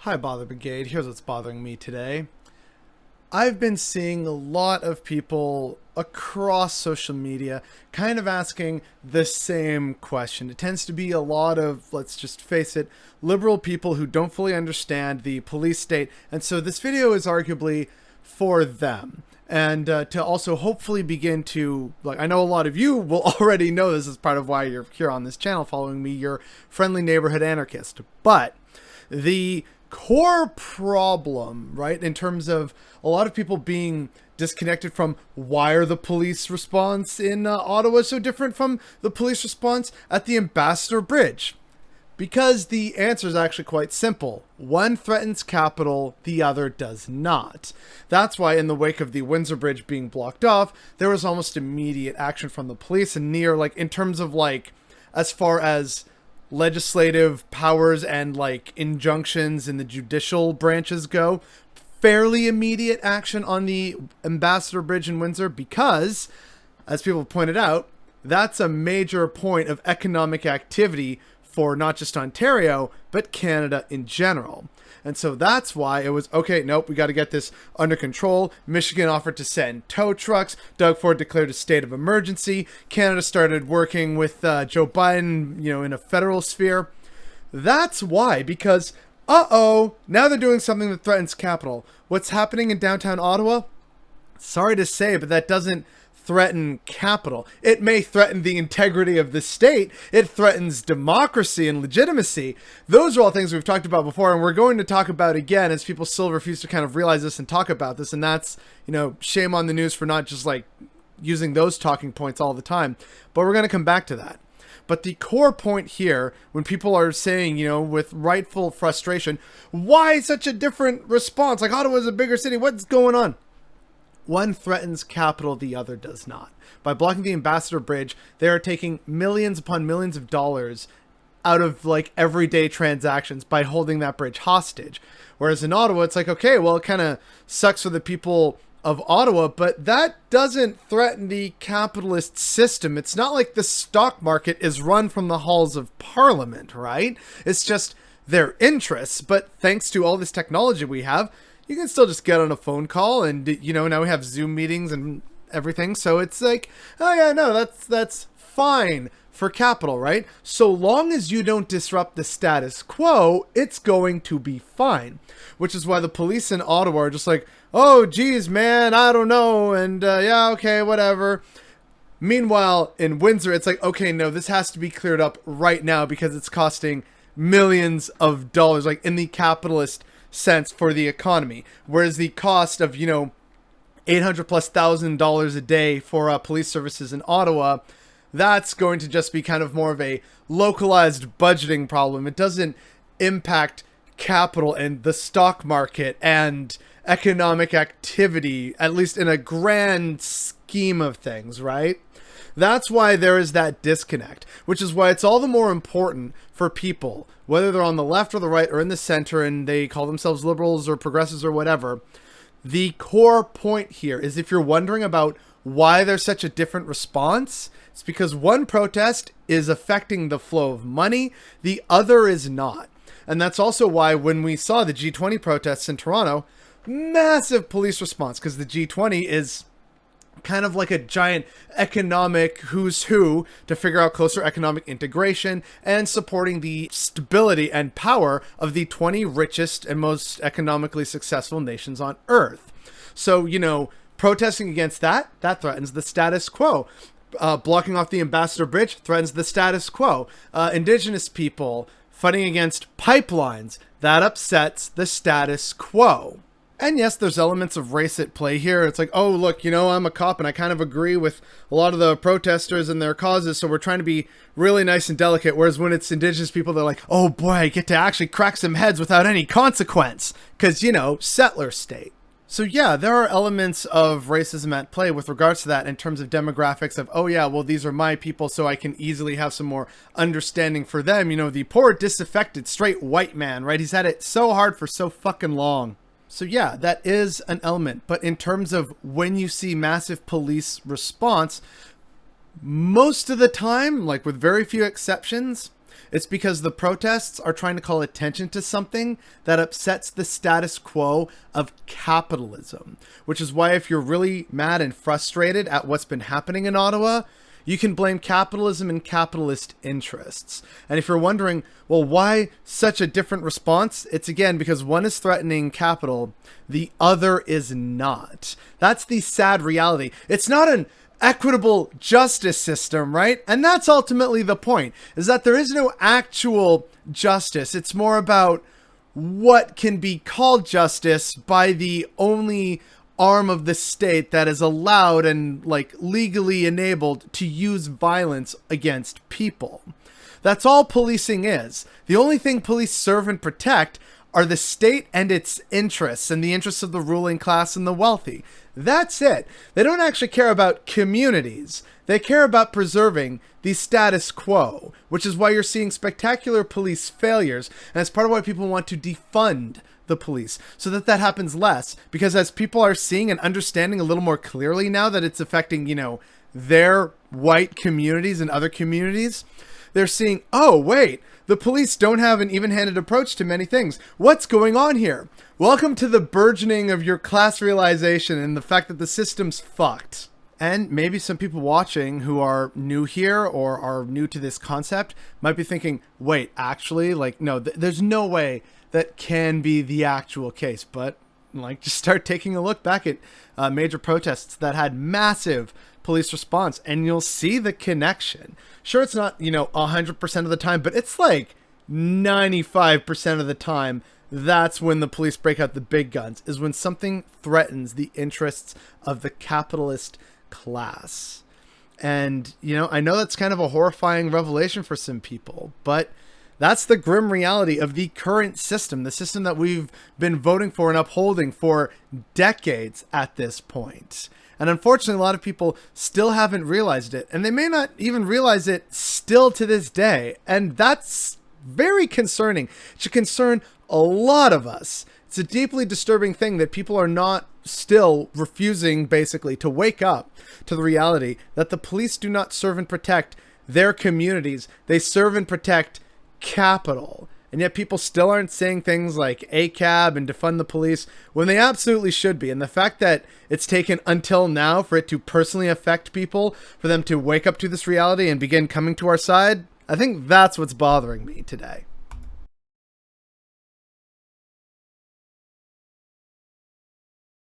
Hi, Bother Brigade. Here's what's bothering me today. I've been seeing a lot of people across social media kind of asking the same question. It tends to be a lot of, let's just face it, liberal people who don't fully understand the police state. And so this video is arguably for them. And to also hopefully begin to, I know a lot of you will already know this as part of why you're here on this channel following me, your friendly neighborhood anarchist. But the core problem, right, in terms of a lot of people being disconnected from why are the police response in Ottawa so different from the police response at the Ambassador Bridge? Because the answer is actually quite simple. One threatens capital, the other does not. That's why in the wake of the Windsor Bridge being blocked off, there was almost immediate action from the police and in terms of as far as legislative powers and injunctions in the judicial branches go, fairly immediate action on the Ambassador Bridge in Windsor because, as people have pointed out, that's a major point of economic activity for not just Ontario, but Canada in general. And so that's why it was, okay, nope, we got to get this under control. Michigan offered to send tow trucks. Doug Ford declared a state of emergency. Canada started working with Joe Biden, in a federal sphere. That's why, because, now they're doing something that threatens capital. What's happening in downtown Ottawa? Sorry to say, but that doesn't threaten capital. It may threaten the integrity of the state. It threatens democracy and legitimacy. Those are all things we've talked about before, and we're going to talk about again as people still refuse to kind of realize this and talk about this. And that's, shame on the news for not just using those talking points all the time. But we're going to come back to that. But the core point here, when people are saying, with rightful frustration, why such a different response? Ottawa's a bigger city. What's going on? One threatens capital, the other does not. By blocking the Ambassador Bridge, they are taking millions upon millions of dollars out of everyday transactions by holding that bridge hostage. Whereas in Ottawa, it's okay, well, it kind of sucks for the people of Ottawa, but that doesn't threaten the capitalist system. It's not like the stock market is run from the halls of Parliament, right? It's just their interests. But thanks to all this technology we have, you can still just get on a phone call and, now we have Zoom meetings and everything. So it's oh yeah, no, that's fine for capital, right? So long as you don't disrupt the status quo, it's going to be fine. Which is why the police in Ottawa are just oh, geez, man, I don't know. And yeah, okay, whatever. Meanwhile, in Windsor, it's okay, no, this has to be cleared up right now because it's costing millions of dollars, in the capitalist sense for the economy, whereas the cost of $800,000+ a day for police services in Ottawa, that's going to just be kind of more of a localized budgeting problem. It doesn't impact capital and the stock market and economic activity, at least in a grand scheme of things, right? That's why there is that disconnect, which is why it's all the more important for people, whether they're on the left or the right or in the center and they call themselves liberals or progressives or whatever. The core point here is, if you're wondering about why there's such a different response, it's because one protest is affecting the flow of money, the other is not. And that's also why when we saw the G20 protests in Toronto, massive police response, because the G20 is kind of like a giant economic who's who to figure out closer economic integration and supporting the stability and power of the 20 richest and most economically successful nations on Earth. So, protesting against that threatens the status quo. Blocking off the Ambassador Bridge threatens the status quo. Indigenous people fighting against pipelines, that upsets the status quo. And yes, there's elements of race at play here. It's oh, look, I'm a cop and I kind of agree with a lot of the protesters and their causes, so we're trying to be really nice and delicate. Whereas when it's Indigenous people, they're oh boy, I get to actually crack some heads without any consequence. Because, settler state. So yeah, there are elements of racism at play with regards to that in terms of demographics of, oh yeah, well, these are my people, so I can easily have some more understanding for them. The poor, disaffected, straight white man, right? He's had it so hard for so fucking long. So yeah, that is an element. But in terms of when you see massive police response, most of the time, with very few exceptions, It's because the protests are trying to call attention to something that upsets the status quo of capitalism, which is why if you're really mad and frustrated at what's been happening in Ottawa, you can blame capitalism and capitalist interests. And if you're wondering, well, why such a different response? It's again because one is threatening capital, the other is not. That's the sad reality. It's not an equitable justice system, right? And that's ultimately the point, is that there is no actual justice. It's more about what can be called justice by the only arm of the state that is allowed and like legally enabled to use violence against people. That's all policing is. The only thing police serve and protect are the state and its interests and the interests of the ruling class and the wealthy. That's it. They don't actually care about communities. They care about preserving the status quo, which is why you're seeing spectacular police failures. And it's part of why people want to defund the police so that that happens less, because as people are seeing and understanding a little more clearly now that it's affecting, you know, their white communities and other communities, they're seeing, oh, wait, the police don't have an even-handed approach to many things. What's going on here? Welcome to the burgeoning of your class realization and the fact that the system's fucked. And maybe some people watching who are new here or are new to this concept might be thinking, wait, actually, like, no, there's no way that can be the actual case. But like, just start taking a look back at major protests that had massive police response and you'll see the connection. Sure, it's not, you know, 100% of the time, but it's like 95% of the time. That's when the police break out the big guns, is when something threatens the interests of the capitalist class. And, you know, I know that's kind of a horrifying revelation for some people, but that's the grim reality of the current system, the system that we've been voting for and upholding for decades at this point. And unfortunately, a lot of people still haven't realized it, and they may not even realize it still to this day. And that's very concerning. It should concern a lot of us. It's a deeply disturbing thing that people are not still refusing, basically, to wake up to the reality that the police do not serve and protect their communities. They serve and protect capital. And yet people still aren't saying things like ACAB and defund the police when they absolutely should be. And the fact that it's taken until now for it to personally affect people, for them to wake up to this reality and begin coming to our side, I think that's what's bothering me today.